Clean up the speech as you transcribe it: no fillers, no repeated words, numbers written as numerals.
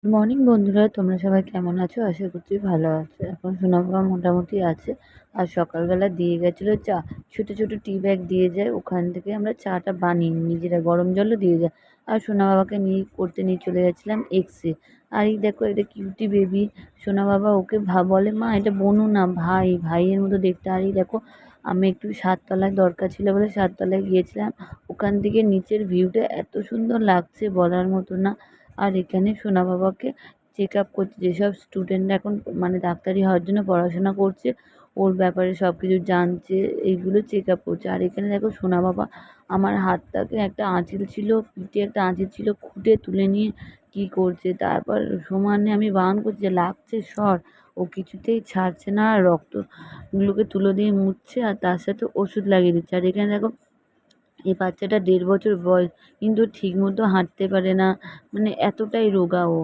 Good morning বন্ধুরা, তোমরা সবাই কেমন আছো? আশা করছি ভালো আছো। এখন সোনা বাবা মোটামুটি আছে। আর সকালবেলা দিয়ে গেছিলো চা। ছোটো ছোটো টি ব্যাগ দিয়ে যায়, ওখান থেকে আমরা চাটা বানিয়ে নিই নিজেরা, গরম জলও দিয়ে যায়। আর সোনা বাবাকে নিয়ে চলে গেছিলাম এক্সে। আর এই দেখো, এটা কিউটি বেবি সোনা বাবা। ওকে বলে মা এটা বোনু না ভাই, ভাইয়ের মতো দেখতে। আর এই দেখো, আমি একটু সাততলায় দরকার ছিল বলে সাততলায় গিয়েছিলাম। ওখান থেকে নিচের ভিউটা এত সুন্দর লাগছে বলার মতো না। আর এখানে সোনা বাবাকে চেক আপ করছে, যেসব স্টুডেন্টরা এখন মানে ডাক্তারি হওয়ার জন্য পড়াশোনা করছে, ওর ব্যাপারে সব কিছু জানছে, এইগুলো চেক আপ করছে। আর এখানে দেখো সোনা বাবা আমার হাতটাকে একটা আঁচিল ছিল, পিঠে একটা আঁচিল ছিল, খুঁটে তুলে নিয়ে কী করছে। তারপর সমানে আমি বারণ করছি যে লাগছে সর, ও কিছুতেই ছাড়ছে না। আর রক্তগুলোকে তুলো দিয়ে মুছছে আর তার সাথে ওষুধ লাগিয়ে দিচ্ছে। আর এখানে দেখো, এই বাচ্চাটা 1.5 বছর বয়স, কিন্তু ঠিকমতো হাঁটতে পারে না, মানে এতটাই রোগা ও।